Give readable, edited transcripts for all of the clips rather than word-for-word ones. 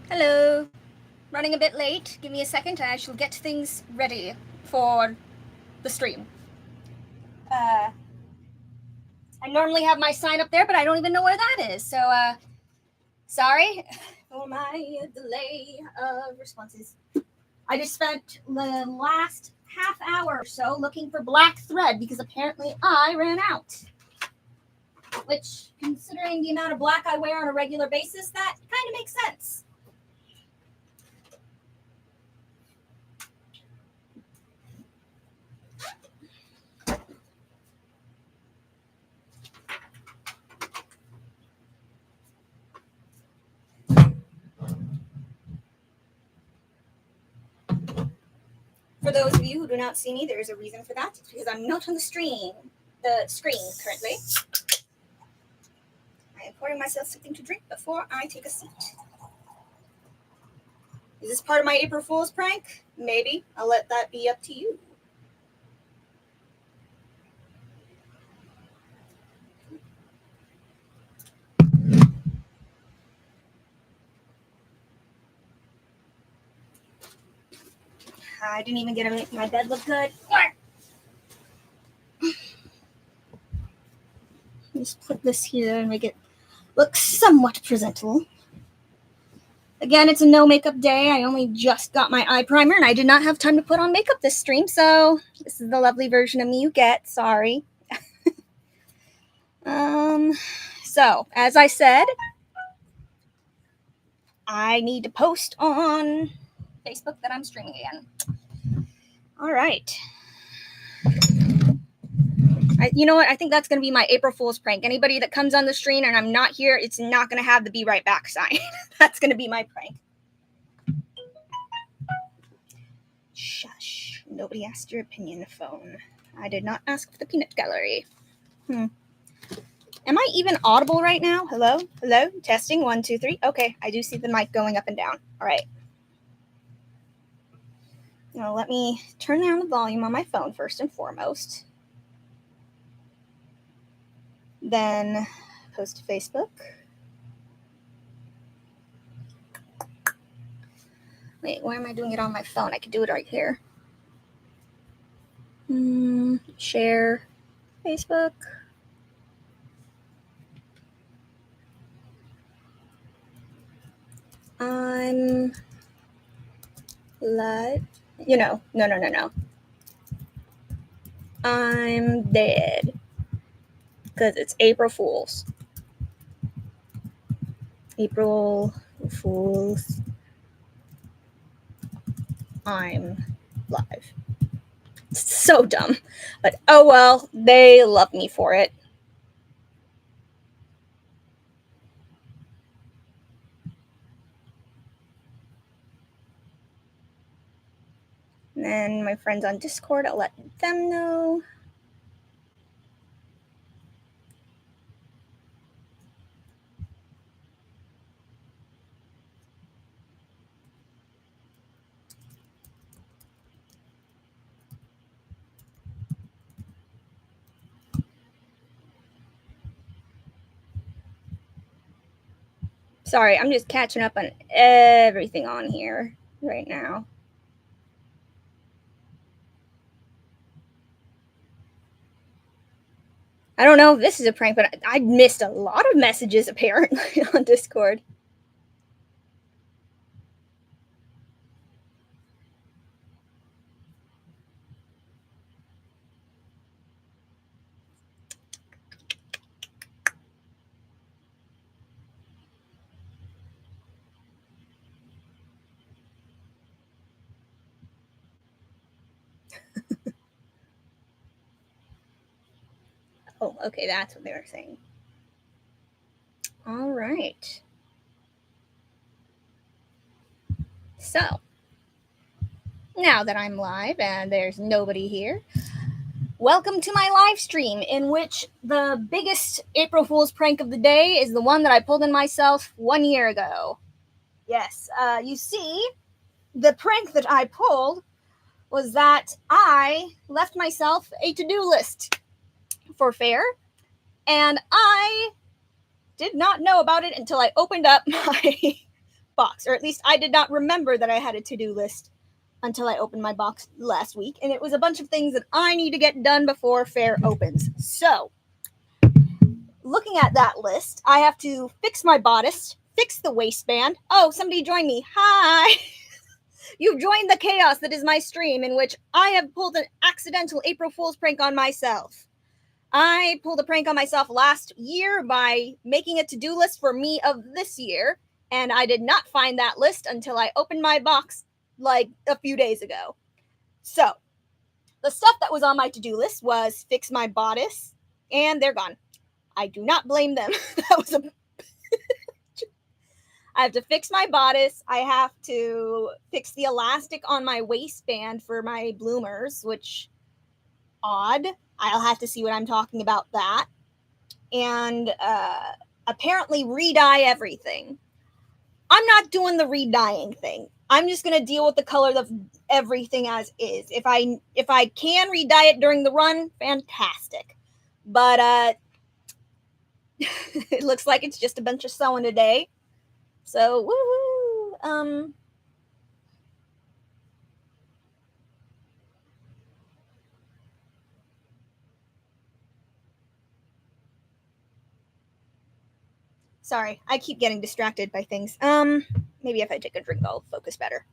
Hello. Running a bit late. Give me a second and I shall get things ready for the stream. I normally have my sign up there, but I don't even know where that is. So, sorry for my delay of responses. I just spent the last half hour or so looking for black thread because apparently I ran out. Which, considering the amount of black I wear on a regular basis, that kind of makes sense. For those of you who do not see me, there is a reason for that. It's because I'm not on the screen currently. I am pouring myself something to drink before I take a seat. Is this part of my April Fool's prank? Maybe. I'll let that be up to you. I didn't even get to make my bed look good. Just put this here and make it look somewhat presentable. Again, it's a no makeup day. I only just got my eye primer and I did not have time to put on makeup this stream, so this is the lovely version of me you get. Sorry. So, as I said, I need to post on Facebook that I'm streaming again. All right. You know what? I think that's going to be my April Fool's prank. Anybody that comes on the stream and I'm not here, it's not going to have the be right back sign. That's going to be my prank. Shush. Nobody asked your opinion, phone. I did not ask for the peanut gallery. Am I even audible right now? Hello? Hello? Testing. 1, 2, 3. Okay, I do see the mic going up and down. All right. Now let me turn down the volume on my phone first and foremost. Then post to Facebook. Wait, why am I doing it on my phone? I could do it right here. Share Facebook. I'm live. No. I'm dead. Because it's April Fool's. April Fool's. I'm live. It's so dumb. But oh well, they love me for it. And then my friends on Discord, I'll let them know. Sorry, I'm just catching up on everything on here right now. I don't know if this is a prank, but I missed a lot of messages apparently on Discord. Oh, okay, that's what they were saying. All right. So, now that I'm live and there's nobody here, welcome to my live stream in which the biggest April Fool's prank of the day is the one that I pulled on myself 1 year ago. Yes, you see, the prank that I pulled was that I left myself a to-do list for Faire, and I did not know about it until I opened up my box, or at least I did not remember that I had a to-do list until I opened my box last week, and it was a bunch of things that I need to get done before Faire opens. So, looking at that list, I have to fix my bodice, fix the waistband. Oh, somebody joined me. Hi! You've joined the chaos that is my stream, in which I have pulled an accidental April Fool's prank on myself. I pulled a prank on myself last year by making a to-do list for me of this year, and I did not find that list until I opened my box like a few days ago. So, the stuff that was on my to-do list was fix my bodice, and they're gone. I do not blame them. That was a I have to fix my bodice. I have to fix the elastic on my waistband for my bloomers, which odd. I'll have to see what I'm talking about that. And apparently re-dye everything. I'm not doing the re-dyeing thing. I'm just going to deal with the color of everything as is. If I can re-dye it during the run, fantastic. But it looks like it's just a bunch of sewing today. So, woohoo! Sorry, I keep getting distracted by things. Maybe if I take a drink, I'll focus better.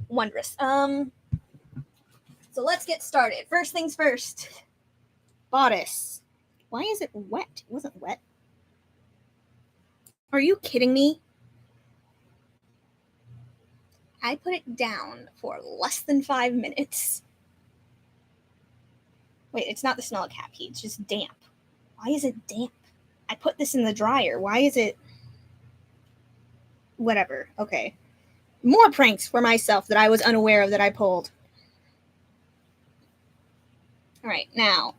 Wondrous. So let's get started. First things first. Bodice. Why is it wet? It wasn't wet. Are you kidding me? I put it down for less than 5 minutes. Wait, it's not the smell of cat pee. It's just damp. Why is it damp? I put this in the dryer. Why is it... Whatever. Okay. More pranks for myself that I was unaware of that I pulled. All right, now,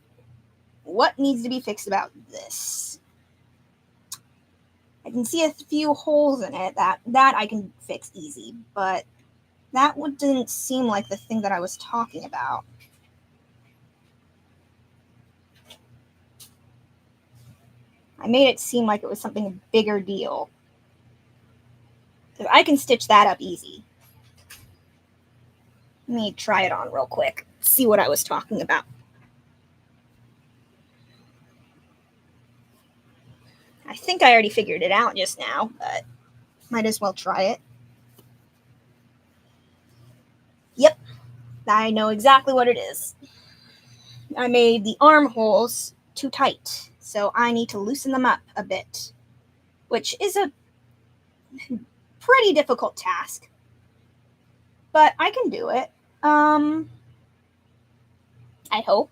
what needs to be fixed about this? I can see a few holes in it. That I can fix easy, but that one didn't seem like the thing that I was talking about. I made it seem like it was something a bigger deal. Because I can stitch that up easy. Let me try it on real quick. See what I was talking about. I think I already figured it out just now, but might as well try it. Yep, I know exactly what it is. I made the armholes too tight, so I need to loosen them up a bit, which is a pretty difficult task, but I can do it. I hope.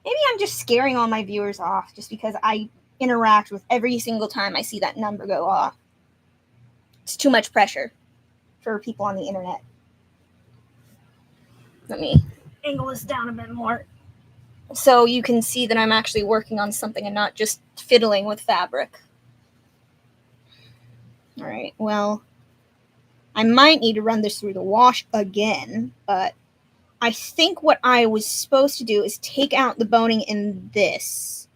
Maybe I'm just scaring all my viewers off just because I interact with every single time I see that number go off. It's too much pressure for people on the internet. Let me angle this down a bit more so you can see that I'm actually working on something and not just fiddling with fabric. All right, well, I might need to run this through the wash again, but I think what I was supposed to do is take out the boning in this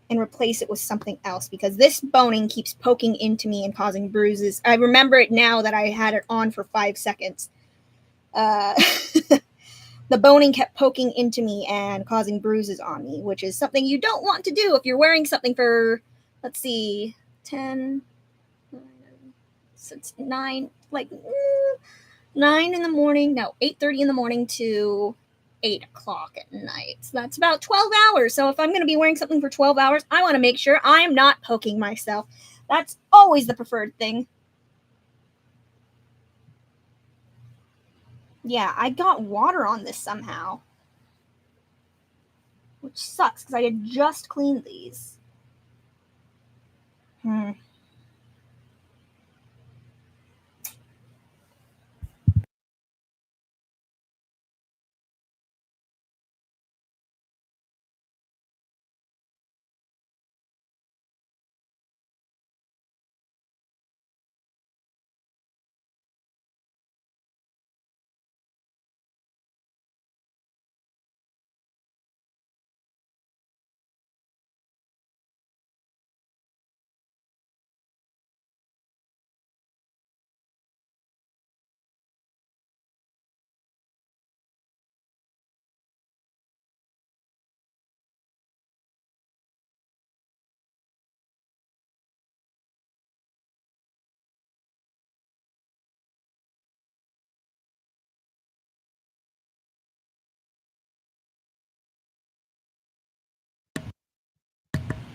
and replace it with something else, because this boning keeps poking into me and causing bruises. I remember it now that I had it on for 5 seconds. The boning kept poking into me and causing bruises on me, which is something you don't want to do if you're wearing something for, let's see, 10, so it's 9, like 9 in the morning, no, 8:30 in the morning to 8 o'clock at night. So that's about 12 hours. So if I'm going to be wearing something for 12 hours, I want to make sure I'm not poking myself. That's always the preferred thing. Yeah, I got water on this somehow, which sucks because I had just cleaned these.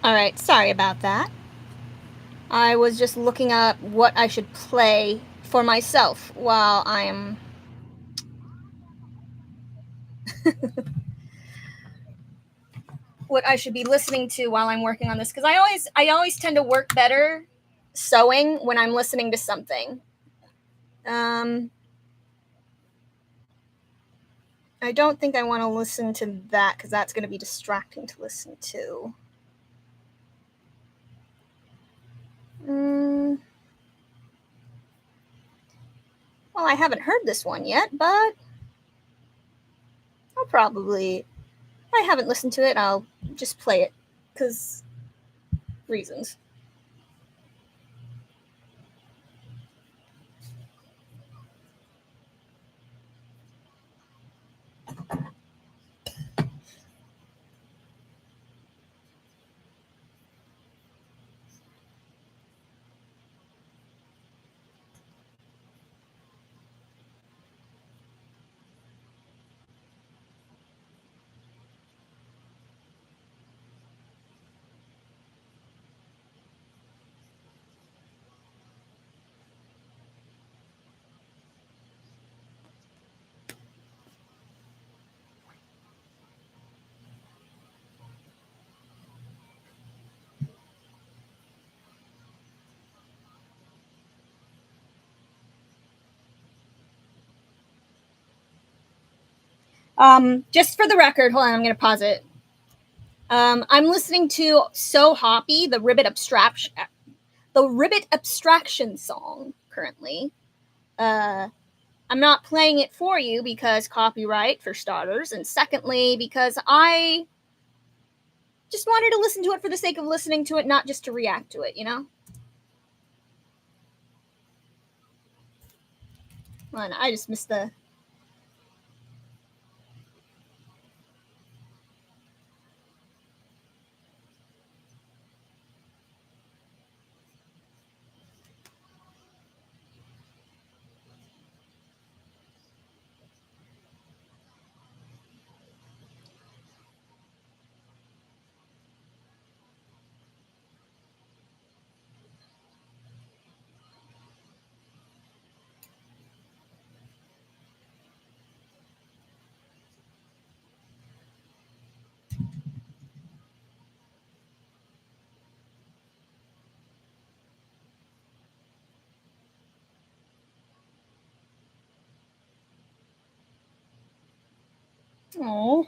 All right, sorry about that. I was just looking up what I should play for myself while I'm what I should be listening to while I'm working on this, because I always tend to work better sewing when I'm listening to something. I don't think I want to listen to that because that's going to be distracting to listen to. Well, I haven't heard this one yet, but I'll probably, if I haven't listened to it, I'll just play it because reasons. Just for the record, hold on, I'm going to pause it. I'm listening to So Hoppy, the Ribbit Abstraction song currently. I'm not playing it for you because copyright, for starters, and secondly, because I just wanted to listen to it for the sake of listening to it, not just to react to it, you know? Well, I just missed the... Oh.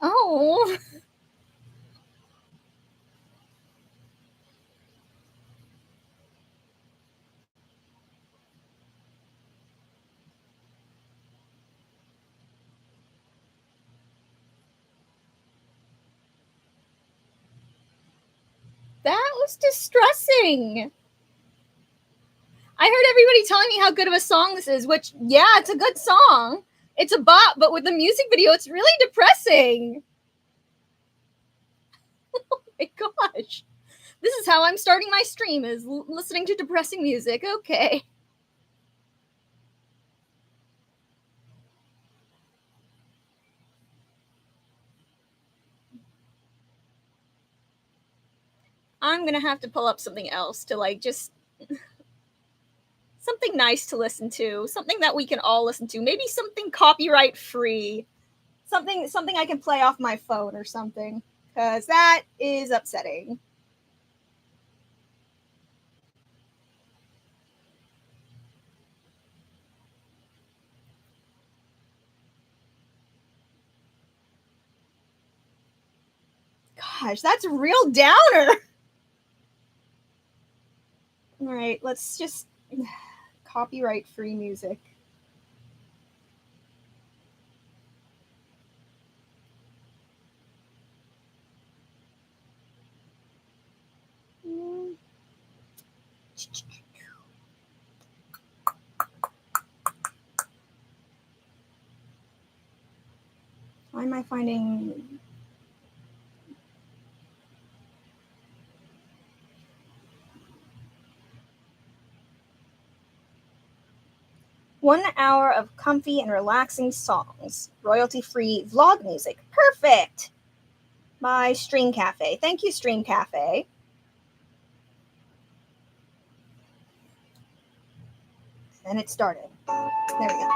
Oh. That was distressing. I heard everybody telling me how good of a song this is, which, yeah, it's a good song. It's a bop, but with the music video, it's really depressing. Oh my gosh. This is how I'm starting my stream, is listening to depressing music. Okay. I'm gonna have to pull up something else to, like, just something nice to listen to, something that we can all listen to, maybe something copyright free, something I can play off my phone or something, because that is upsetting. gosh, that's a real downer. All right, let's just copyright free music. Why am I finding... One hour of comfy and relaxing songs. Royalty-free vlog music. Perfect! By Stream Cafe. Thank you, Stream Cafe. And it started. There we go.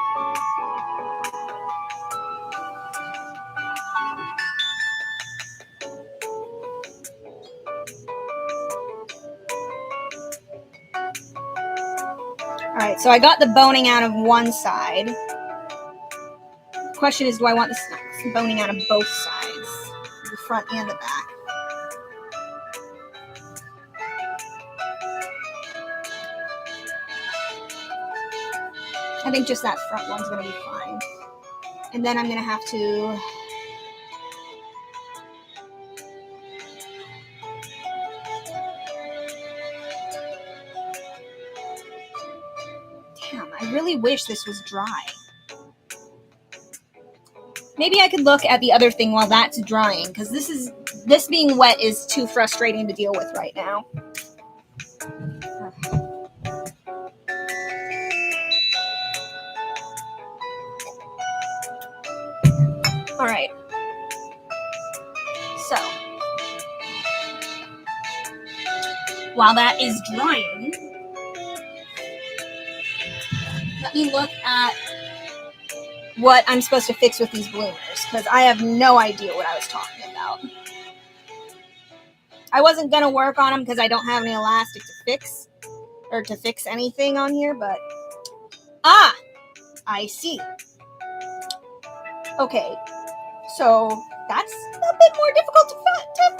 All right, so I got the boning out of one side. The question is, do I want this boning out of both sides? The front and the back. I think just that front one's going to be fine. And then I'm going to have to... Damn, I really wish this was dry. Maybe I could look at the other thing while that's drying, because this being wet is too frustrating to deal with right now. All right. So, while that is drying, let me look at what I'm supposed to fix with these bloomers, because I have no idea what I was talking about. I wasn't going to work on them because I don't have any elastic to fix, or to fix anything on here, but... Ah! I see. Okay, so that's a bit more difficult to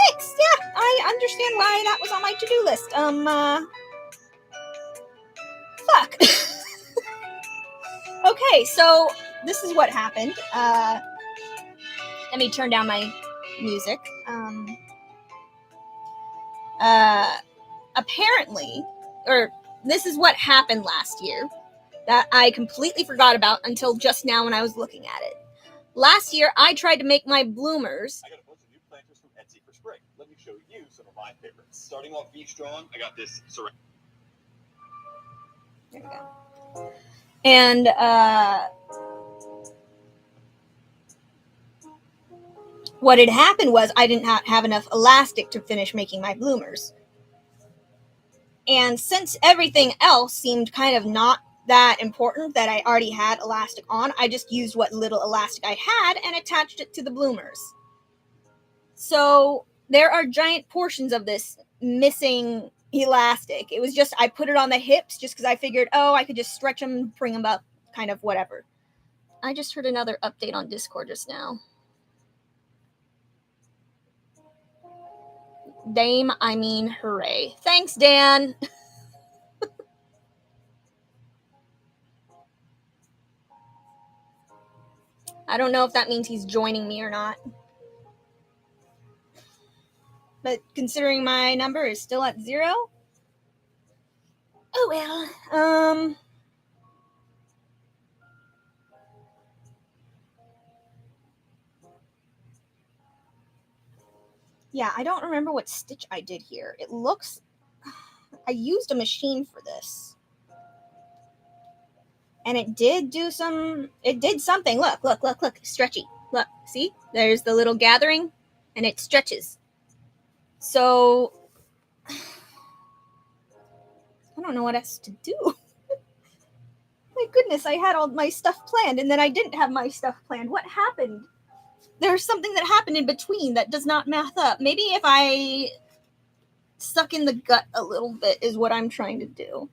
fix. Yeah, I understand why that was on my to-do list. Fuck. Okay, so this is what happened. Let me turn down my music. Apparently, or this is what happened last year that I completely forgot about until just now when I was looking at it. Last year, I tried to make my bloomers. I got a bunch of new planters from Etsy for spring. Let me show you some of my favorites. Starting off beef strong, I got this ceramic. There we go. And what had happened was I didn't have enough elastic to finish making my bloomers. And since everything else seemed kind of not that important that I already had elastic on, I just used what little elastic I had and attached it to the bloomers. So there are giant portions of this missing elastic. It was just, I put it on the hips just because I figured, oh, I could just stretch them, bring them up, kind of whatever. I just heard another update on Discord just now. Dame, I mean hooray. Thanks, Dan. I don't know if that means he's joining me or not. But considering my number is still at 0. Oh well. Yeah, I don't remember what stitch I did here. It looks... I used a machine for this. And it did do some... It did something. Look. Stretchy. Look, see? There's the little gathering. And it stretches. So... I don't know what else to do. My goodness, I had all my stuff planned. And then I didn't have my stuff planned. What happened? There's something that happened in between that does not math up. Maybe if I suck in the gut a little bit is what I'm trying to do.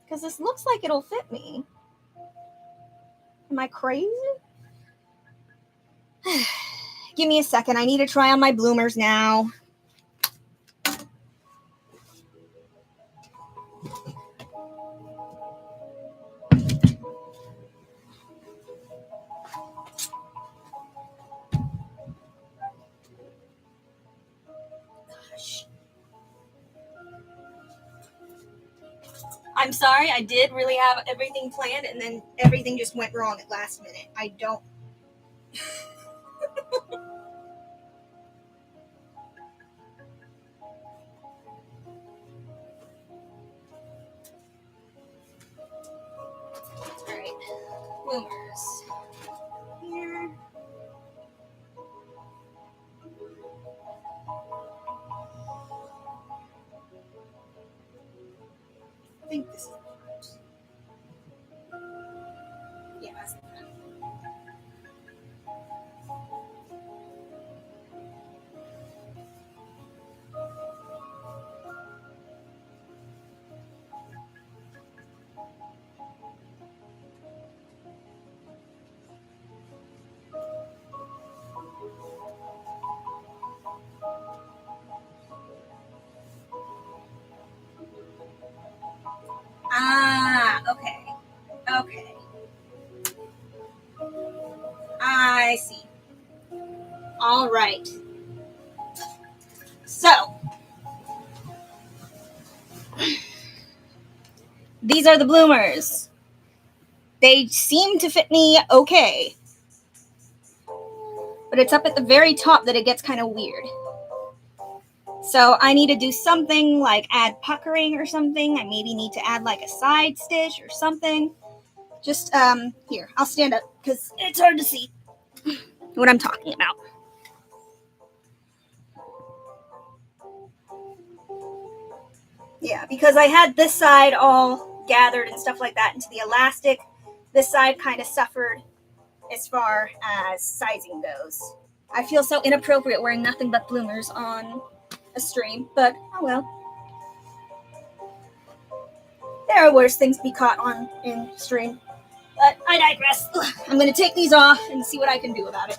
Because this looks like it'll fit me. Am I crazy? Give me a second. I need to try on my bloomers now. Gosh. I'm sorry. I did really have everything planned, and then everything just went wrong at last minute. I don't... Alright. Bloomers. Here. I think this is the front. Yeah, that's the front. Ah, okay. Okay. I see. All right. So, these are the bloomers. They seem to fit me okay. But it's up at the very top that it gets kind of weird. So I need to do something like add puckering or something. I maybe need to add like a side stitch or something. Just, here, I'll stand up because it's hard to see what I'm talking about. Yeah, because I had this side all gathered and stuff like that into the elastic. This side kind of suffered as far as sizing goes. I feel so inappropriate wearing nothing but bloomers on a stream, but oh well. There are worse things to be caught on in stream. But I digress. I'm going to take these off and see what I can do about it.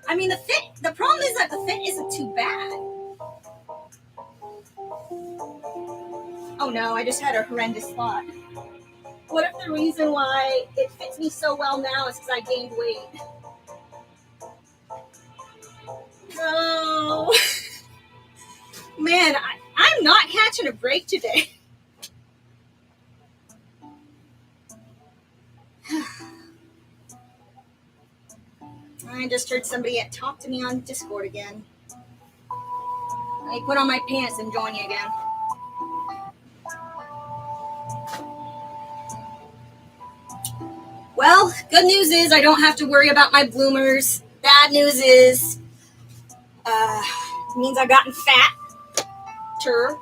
I mean, the problem is that the fit isn't too bad. Oh no, I just had a horrendous thought. What if the reason why it fits me so well now is because I gained weight? No. Man, I'm not catching a break today. I just heard somebody talk to me on Discord again. I put on my pants and join you again. Well, good news is I don't have to worry about my bloomers. Bad news is it means I've gotten fatter.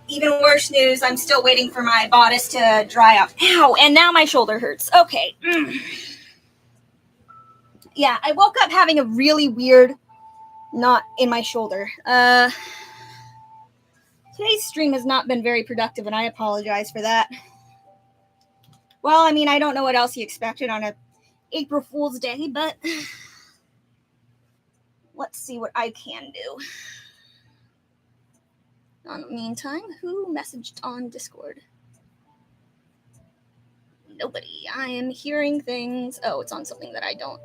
Even worse news, I'm still waiting for my bodice to dry up. Ow, and now my shoulder hurts. Okay. Yeah, I woke up having a really weird knot in my shoulder. Today's stream has not been very productive, and I apologize for that. Well, I mean, I don't know what else you expected on a April Fool's Day, but let's see what I can do. In the meantime, who messaged on Discord? Nobody. I am hearing things. Oh, it's on something that I don't.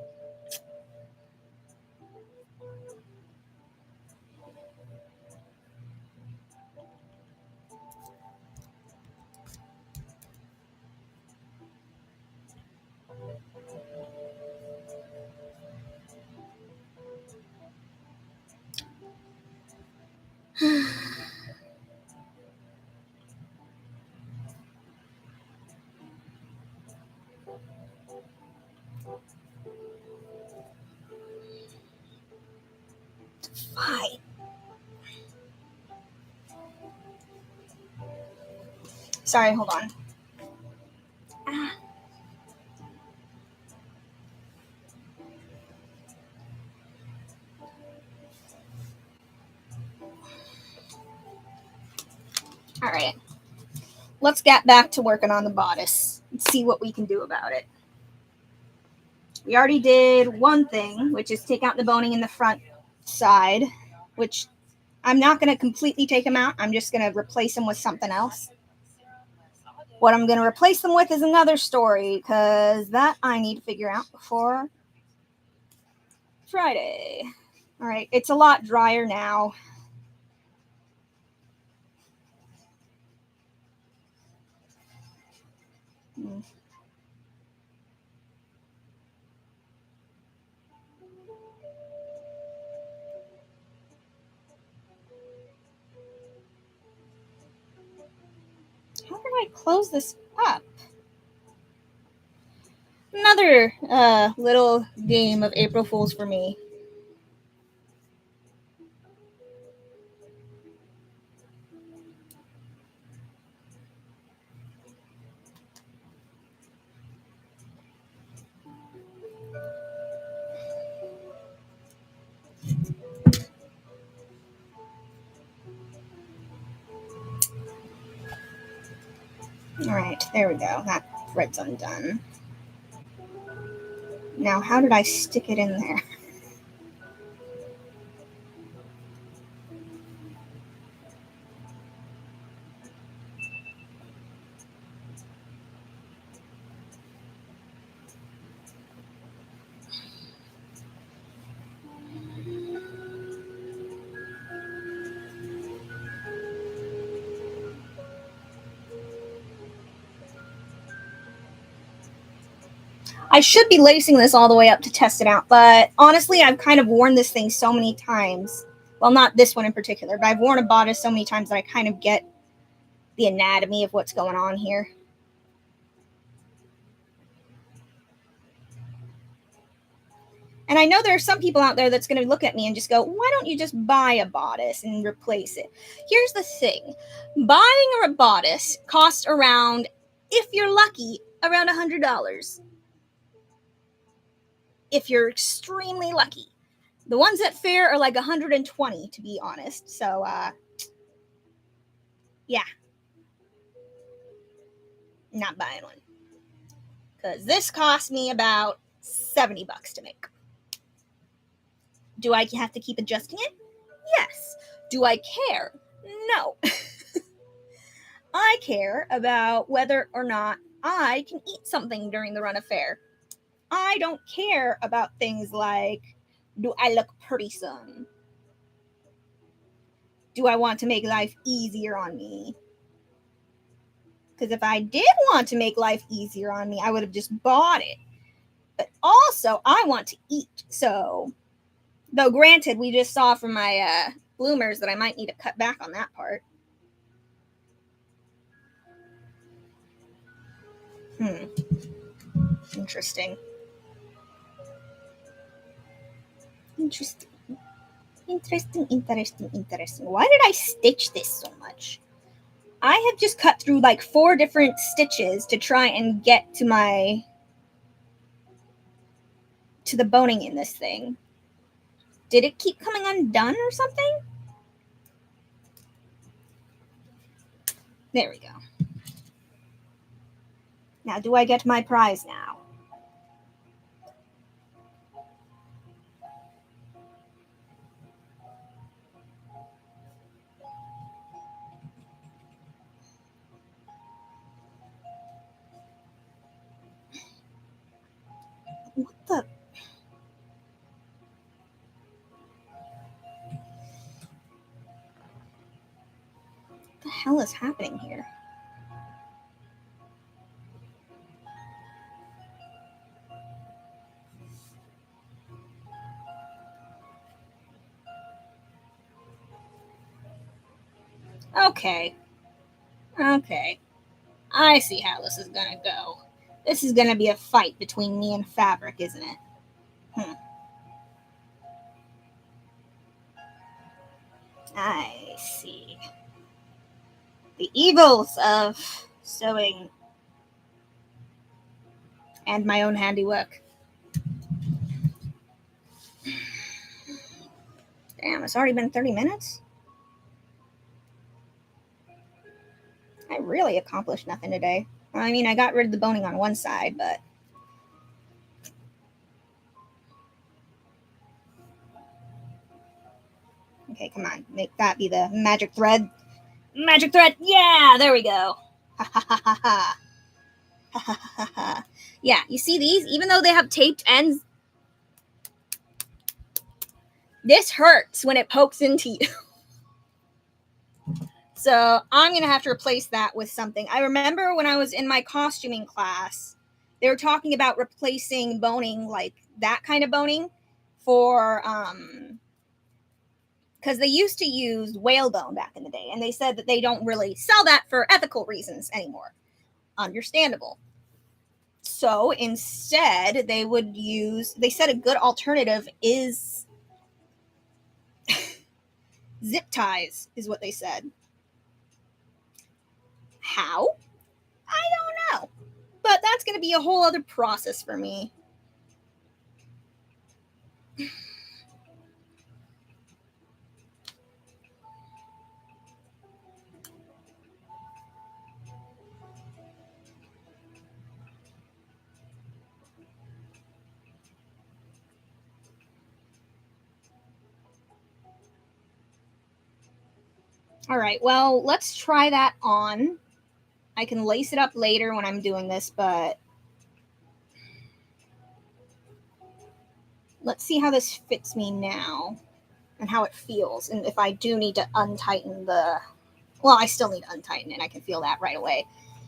Fine. Sorry, hold on. let's get back to working on the bodice and see what we can do about it. We already did one thing, which is take out the boning in the front side, which I'm not going to completely take them out. I'm just going to replace them with something else. What I'm going to replace them with is another story, because that I need to figure out before Friday. All right, it's a lot drier now. How do I close this up? Another little game of April Fools for me. All right, there we go. That thread's undone. Now, how did I stick it in there? I should be lacing this all the way up to test it out, but honestly, I've kind of worn this thing so many times. Well, not this one in particular, but I've worn a bodice so many times that I kind of get the anatomy of what's going on here. And I know there are some people out there that's going to look at me and just go, why don't you just buy a bodice and replace it? Here's the thing. Buying a bodice costs around, if you're lucky, around $100. If you're extremely lucky. The ones at Faire are like 120, to be honest. So, yeah. Not buying one. Because this cost me about $70 to make. Do I have to keep adjusting it? Yes. Do I care? No. I care about whether or not I can eat something during the run of Faire. I don't care about things like, do I look pretty some? Do I want to make life easier on me? Because if I did want to make life easier on me, I would have just bought it. But also, I want to eat. So, though granted, we just saw from my bloomers that I might need to cut back on that part. Interesting. Interesting. Why did I stitch this so much? I have just cut through like 4 different stitches to try and get to the boning in this thing. Did it keep coming undone or something? There we go. Now, do I get my prize now? What the hell is happening here? Okay. I see how this is gonna go. This is gonna be a fight between me and fabric, isn't it? I see. The evils of sewing and my own handiwork. Damn, it's already been 30 minutes? I really accomplished nothing today. I mean, I got rid of the boning on one side, but... Okay, come on. Make that be the magic thread. Magic thread! Yeah, there we go. Ha ha ha ha ha. Ha ha ha ha. Yeah, you see these? Even though they have taped ends, this hurts when it pokes into you. So I'm going to have to replace that with something. I remember when I was in my costuming class, they were talking about replacing boning, like that kind of boning, for, because they used to use whalebone back in the day, and they said that they don't really sell that for ethical reasons anymore. Understandable. So instead, they would use, they said a good alternative is zip ties, is what they said. How? I don't know. But that's going to be a whole other process for me. All right, well, let's try that on. I can lace it up later when I'm doing this, but let's see how this fits me now and how it feels. And if I do need to untighten the, well, I still need to untighten it. I can feel that right away.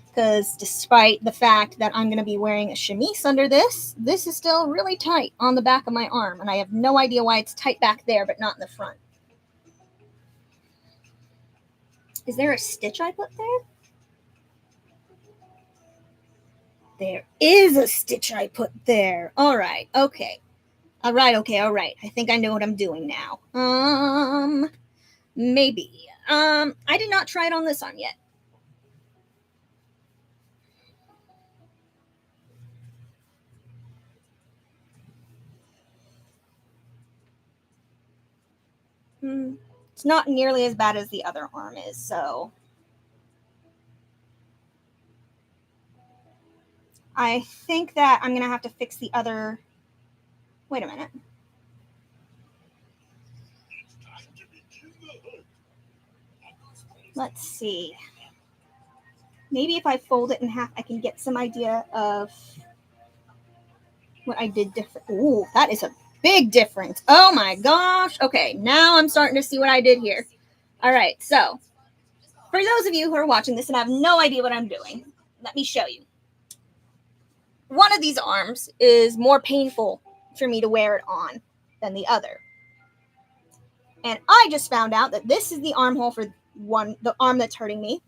Because despite the fact that I'm going to be wearing a chemise under this, this is still really tight on the back of my arm. And I have no idea why it's tight back there, but not in the front. Is there a stitch I put there? There is a stitch I put there. All right. Okay. All right. Okay. All right. I think I know what I'm doing now. Maybe. I did not try it on this arm yet. It's not nearly as bad as the other arm is, so I think that I'm going to have to fix the other. Wait a minute. Let's see. Maybe if I fold it in half, I can get some idea of what I did different. Ooh, that is a big difference. Oh my gosh. Okay, now I'm starting to see what I did here. All right, so for those of you who are watching this and have no idea what I'm doing, let me show you. One of these arms is more painful for me to wear it on than the other. And I just found out that this is the armhole for the arm that's hurting me.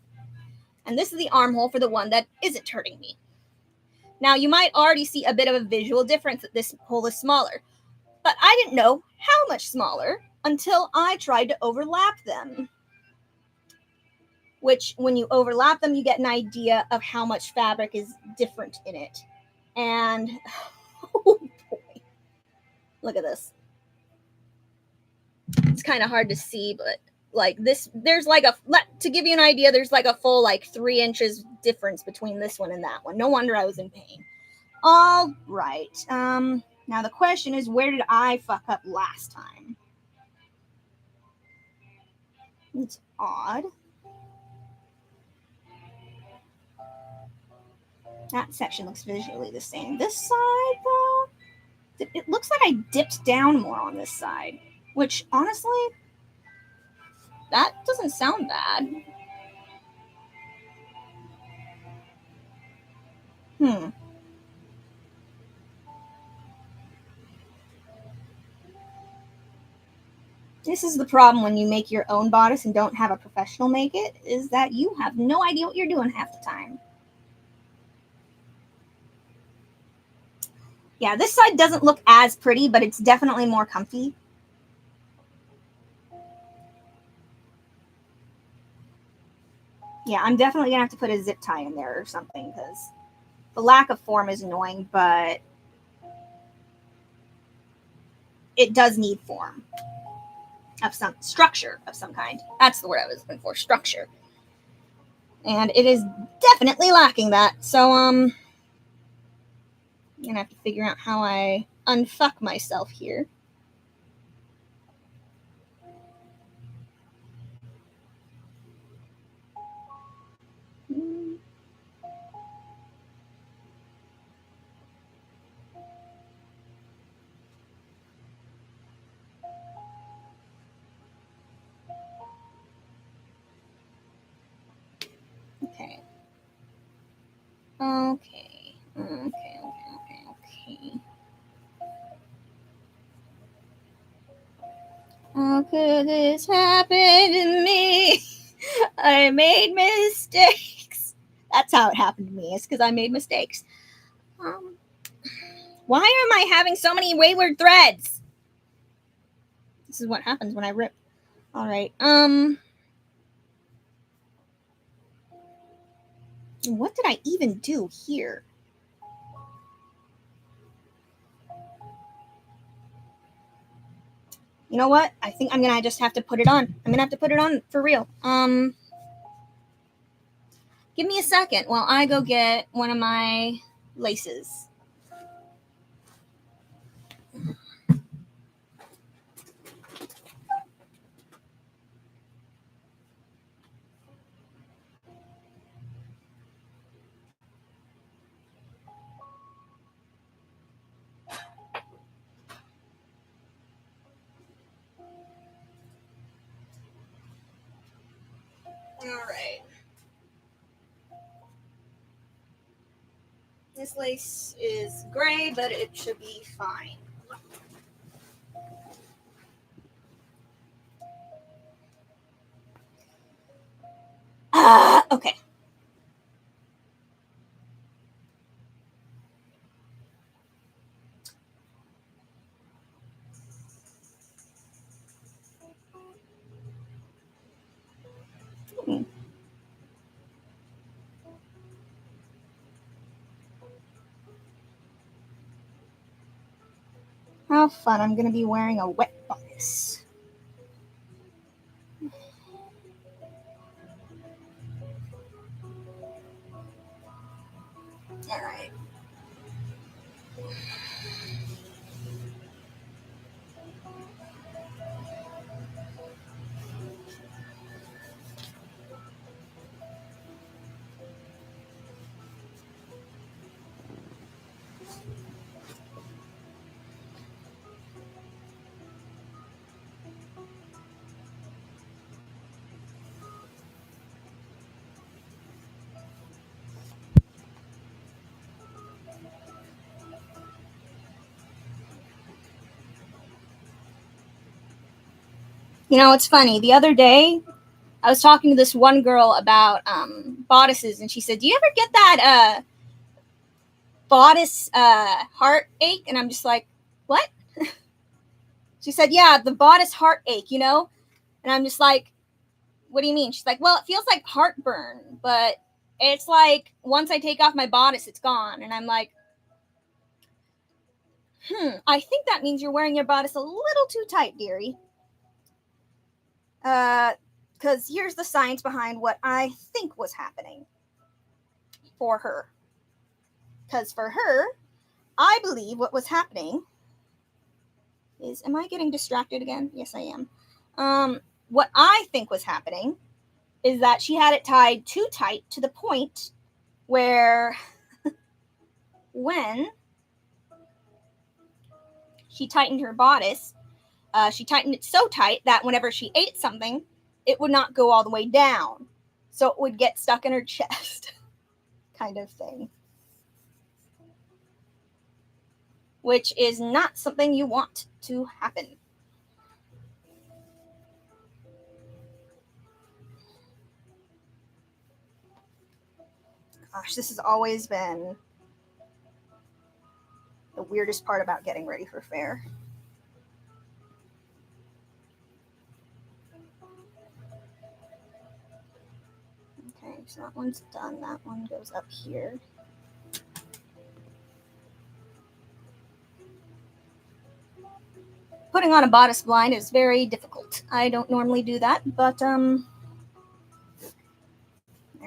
And this is the armhole for the one that isn't hurting me. Now, you might already see a bit of a visual difference that this hole is smaller. But I didn't know how much smaller until I tried to overlap them. Which, when you overlap them, you get an idea of how much fabric is different in it. And, oh boy. Look at this. It's kind of hard to see, but like this, there's like to give you an idea, there's like a full like 3 inches difference between this one and that one. No wonder I was in pain. All right. Now the question is, where did I fuck up last time? It's odd. That section looks visually the same. This side, though, it looks like I dipped down more on this side, which honestly, that doesn't sound bad. This is the problem when you make your own bodice and don't have a professional make it, is that you have no idea what you're doing half the time. Yeah, this side doesn't look as pretty, but it's definitely more comfy. Yeah, I'm definitely going to have to put a zip tie in there or something, because the lack of form is annoying, but it does need form of some structure of some kind. That's the word I was looking for, structure. And it is definitely lacking that. So, I'm gonna have to figure out how I unfuck myself here. Okay. Okay. How could this happen to me? I made mistakes. That's how it happened to me. It's because I made mistakes. Why am I having so many wayward threads? This is what happens when I rip. All right. What did I even do here? You know what? I think I'm gonna just have to put it on. I'm gonna have to put it on for real. Give me a second while I go get one of my laces. All right. This lace is gray, but it should be fine. Okay. How fun. I'm going to be wearing a wet bodice. All right. You know, it's funny. The other day, I was talking to this one girl about bodices, and she said, "Do you ever get that bodice heartache?" And I'm just like, "What?" She said, "Yeah, the bodice heartache, you know." And I'm just like, "What do you mean?" She's like, "Well, it feels like heartburn, but it's like once I take off my bodice, it's gone." And I'm like, I think that means you're wearing your bodice a little too tight, dearie. Because here's the science behind what I think was happening for her. Because for her, I believe what was happening is, am I getting distracted again? Yes, I am. What I think was happening is that she had it tied too tight to the point where when she tightened her bodice, she tightened it so tight that whenever she ate something, it would not go all the way down. So it would get stuck in her chest, kind of thing. Which is not something you want to happen. Gosh, this has always been the weirdest part about getting ready for fair. Okay, so that one's done. That one goes up here. Putting on a bodice blind is very difficult. I don't normally do that, but there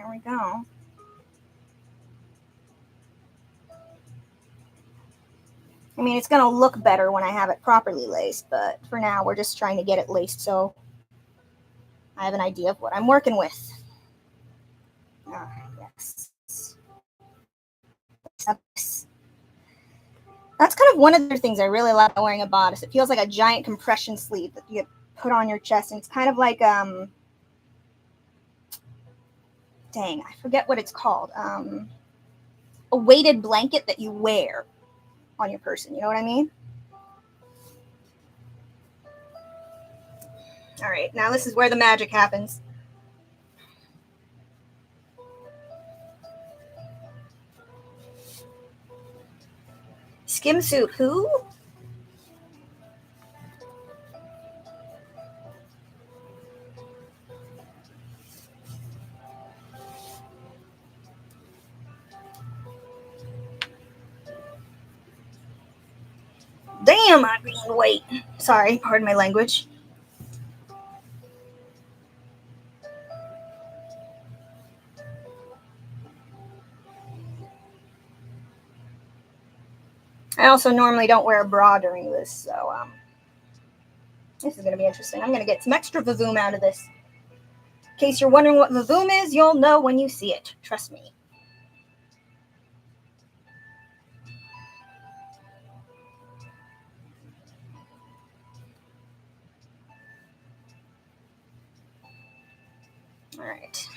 There we go. I mean, it's going to look better when I have it properly laced, but for now, we're just trying to get it laced so I have an idea of what I'm working with. Yes. That's kind of one of the things I really like about wearing a bodice. It feels like a giant compression sleeve that you put on your chest, and it's kind of like, dang, I forget what it's called. A weighted blanket that you wear on your person. You know what I mean? All right, now this is where the magic happens. Skim suit, who? Damn, I gained weight. Sorry, pardon my language. I also normally don't wear a bra during this, so this is going to be interesting. I'm going to get some extra vavoom out of this. In case you're wondering what vavoom is, you'll know when you see it. Trust me. All right.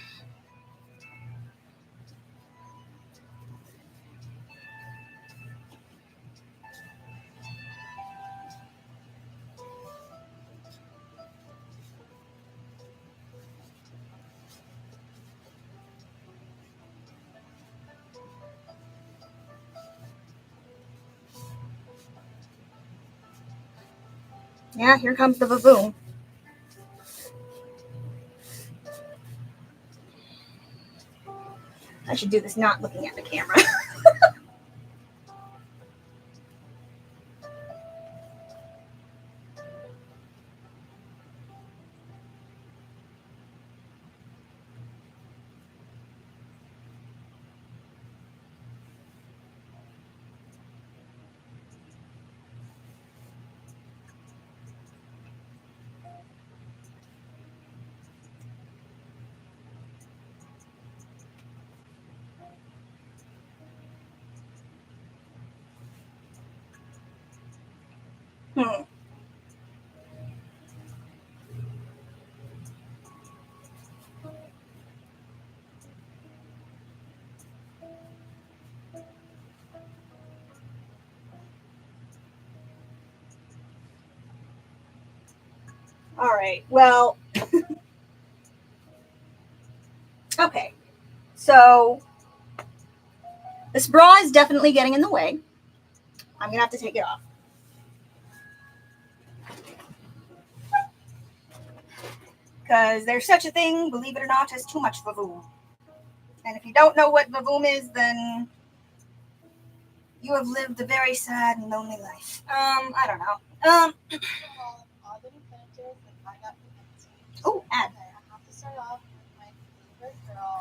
Yeah, here comes the vavoom. I should do this not looking at the camera. All right, well, okay. So this bra is definitely getting in the way. I'm going to have to take it off. Because there's such a thing, believe it or not, as too much vavoom. And if you don't know what vavoom is, then you have lived a very sad and lonely life. I don't know. Oh, ad.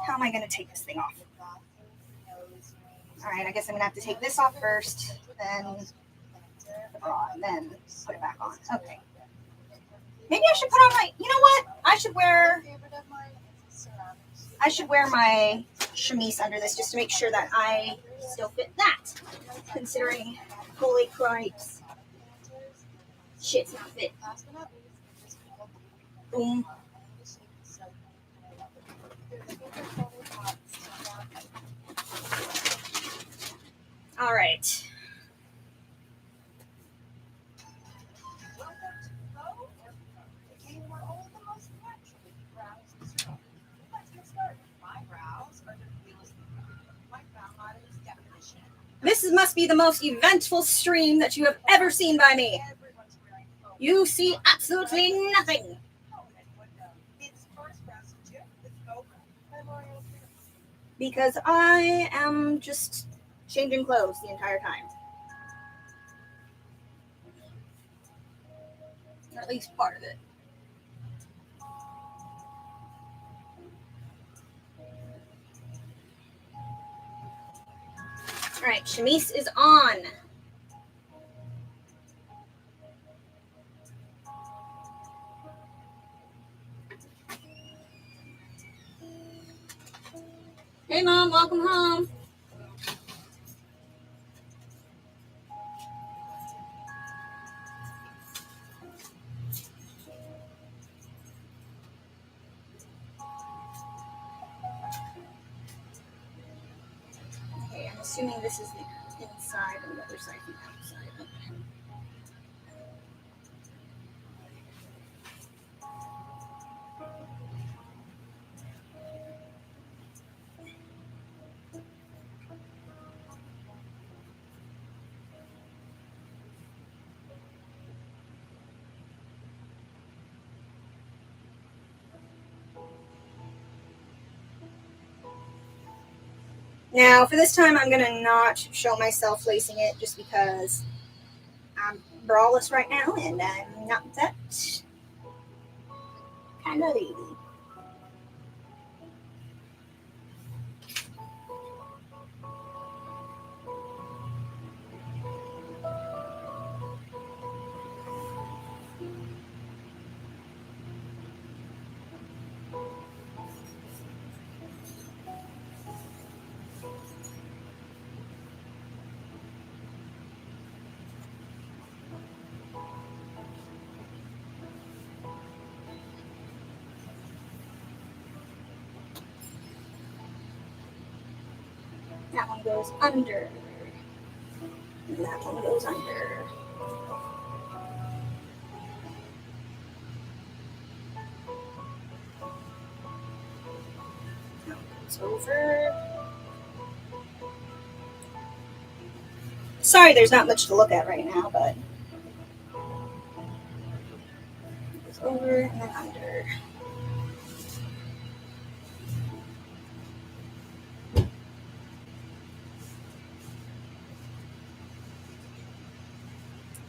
How am I going to take this thing off? All right, I guess I'm going to have to take this off first, then the bra, and then put it back on. Okay. Maybe I should put on my, you know what? I should wear my chemise under this just to make sure that I still fit that. Considering, holy cripes. Shit's not fit. Boom. All right. This must be the most eventful stream that you have ever seen by me. You see absolutely nothing. Because I am just changing clothes the entire time. Or at least part of it. All right, chemise is on. Hey, Mom, welcome home. Okay, I'm assuming this is the inside and the other side the outside. Okay. Now, for this time, I'm going to not show myself lacing it just because I'm braless right now and I'm not that kind of lady. That one goes under. And that one goes under. That one goes over. Sorry, there's not much to look at right now, but it goes over and then under.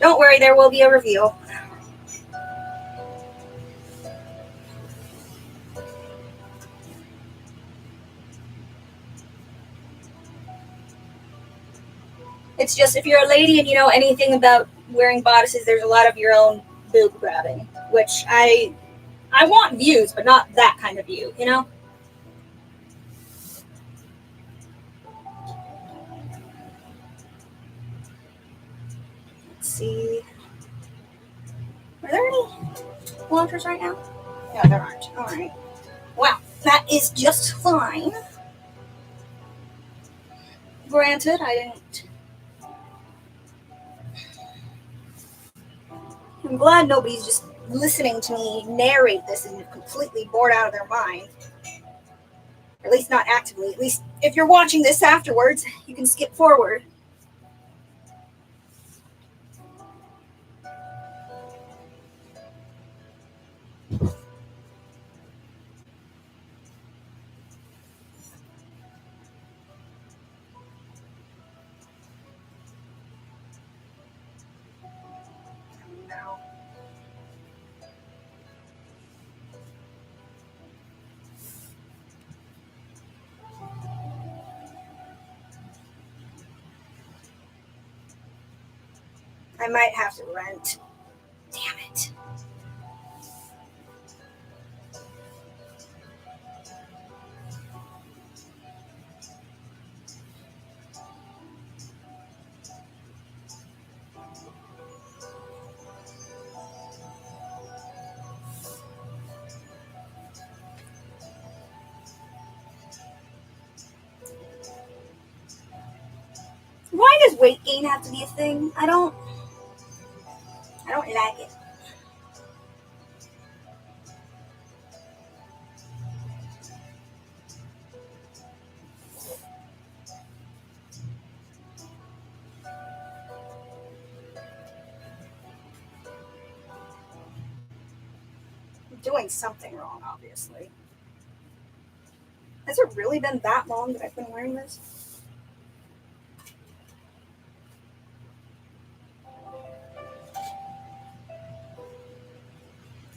Don't worry, there will be a reveal. It's just if you're a lady and you know anything about wearing bodices, there's a lot of your own boob grabbing, which I want views, but not that kind of view, you know? Let's see. Are there any launchers right now? No, there aren't. All right. Wow, that is just fine. Granted, I didn't. I'm glad nobody's just listening to me narrate this and completely bored out of their mind. Or at least not actively. At least if you're watching this afterwards, you can skip forward. No. I might have to rent. Damn it. Why does weight gain have to be a thing? I don't like it. I'm doing something wrong, obviously. Has it really been that long that I've been wearing this?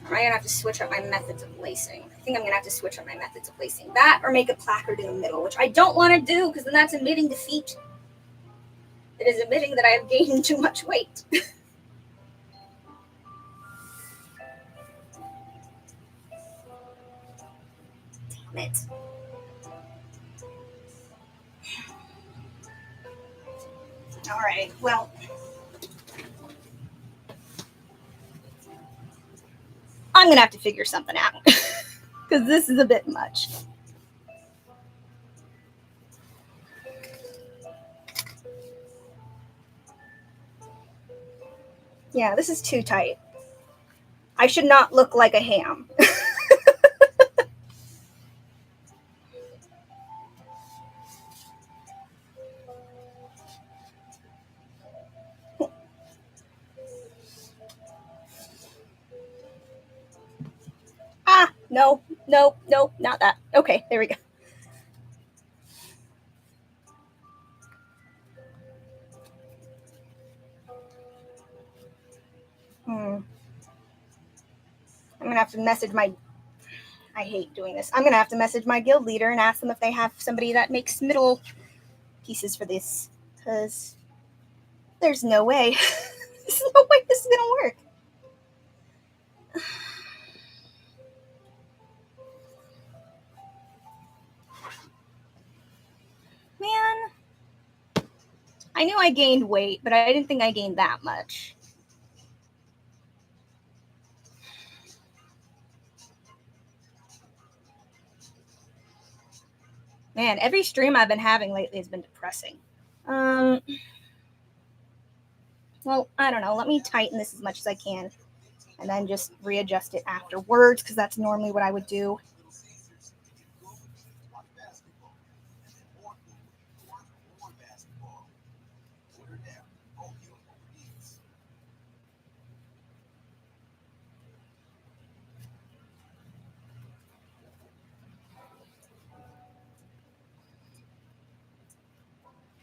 Am I gonna have to switch up my methods of lacing? I think I'm gonna have to switch up my methods of lacing. That or make a placard in the middle, which I don't want to do because then that's admitting defeat. It is admitting that I have gained too much weight. Damn it. All right, well, I'm going to have to figure something out because this is a bit much. Yeah, this is too tight. I should not look like a ham. Ah, no, no, no, not that. Okay, there we go. I'm going to have to message my... I hate doing this. I'm going to have to message my guild leader and ask them if they have somebody that makes middle pieces for this. Because there's no way. There's no way this is going to work. Man. I knew I gained weight, but I didn't think I gained that much. Man, every stream I've been having lately has been depressing. Well, I don't know. Let me tighten this as much as I can and then just readjust it afterwards because that's normally what I would do.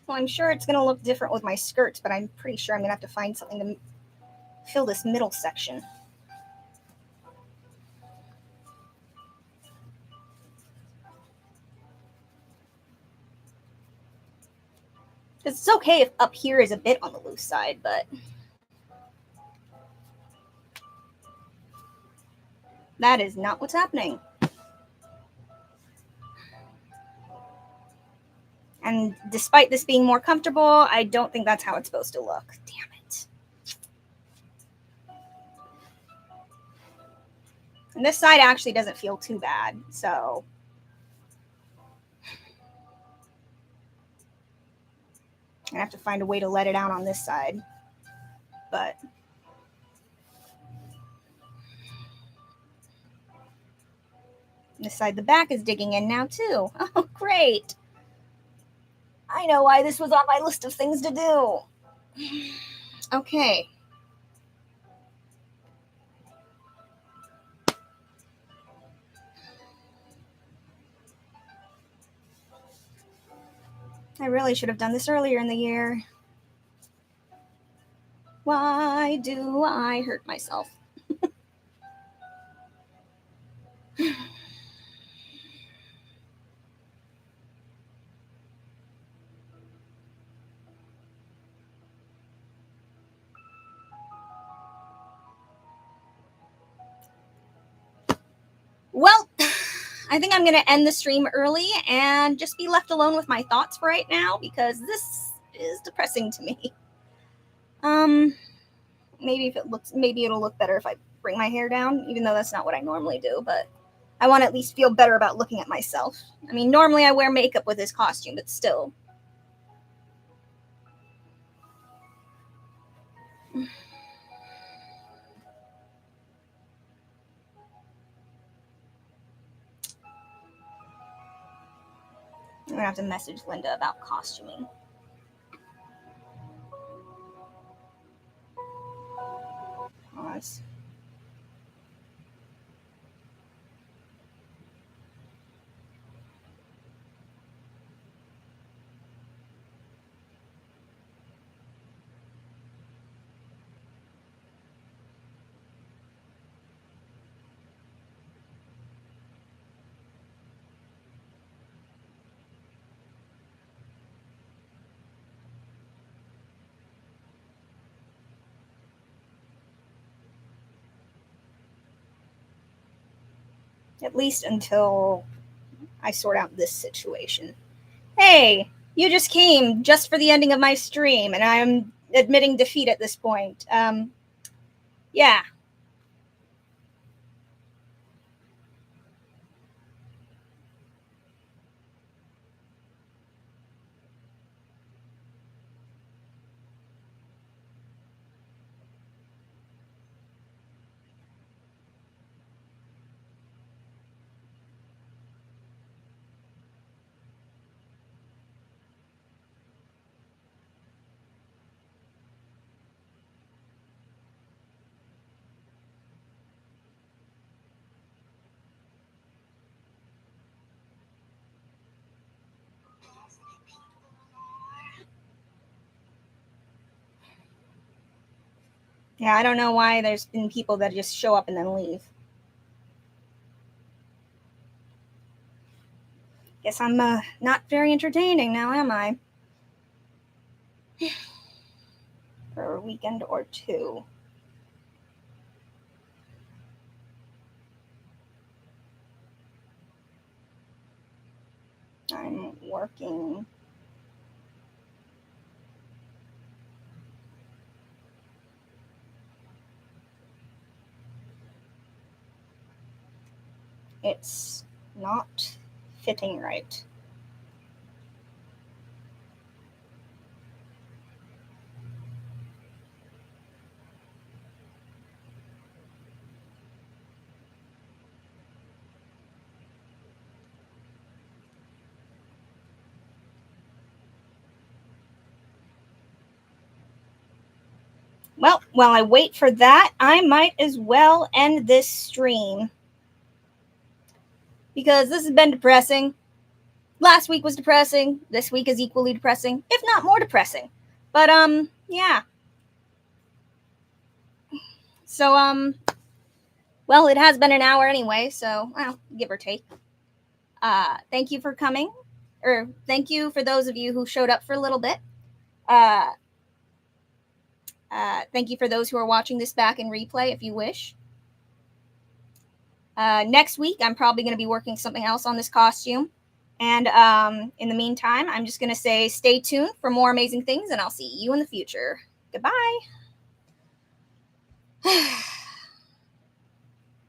Well, I'm sure it's going to look different with my skirts, but I'm pretty sure I'm going to have to find something to fill this middle section. It's okay if up here is a bit on the loose side, but that is not what's happening. And despite this being more comfortable, I don't think that's how it's supposed to look. Damn it. And this side actually doesn't feel too bad, so... I have to find a way to let it out on this side. But... this side, the back is digging in now, too. Oh, great. I know why this was on my list of things to do. Okay. I really should have done this earlier in the year. Why do I hurt myself? Well, I think I'm going to end the stream early and just be left alone with my thoughts for right now because this is depressing to me. Maybe it'll look better if I bring my hair down, even though that's not what I normally do, but I want to at least feel better about looking at myself. I mean, normally I wear makeup with this costume, but still. I'm going to have to message Linda about costuming. Pause. At least until I sort out this situation. Hey, you just came just for the ending of my stream, and I'm admitting defeat at this point. Yeah. Yeah, I don't know why there's been people that just show up and then leave. Guess I'm not very entertaining now, am I? For a weekend or two. I'm working. It's not fitting right. Well, while I wait for that, I might as well end this stream. Because this has been depressing. Last week was depressing. This week is equally depressing, if not more depressing. But, yeah. So, well, it has been an hour anyway, so, well, give or take. Thank you for coming. Or thank you for those of you who showed up for a little bit. Thank you for those who are watching this back in replay if you wish. Next week, I'm probably going to be working something else on this costume. And in the meantime, I'm just going to say stay tuned for more amazing things, and I'll see you in the future. Goodbye.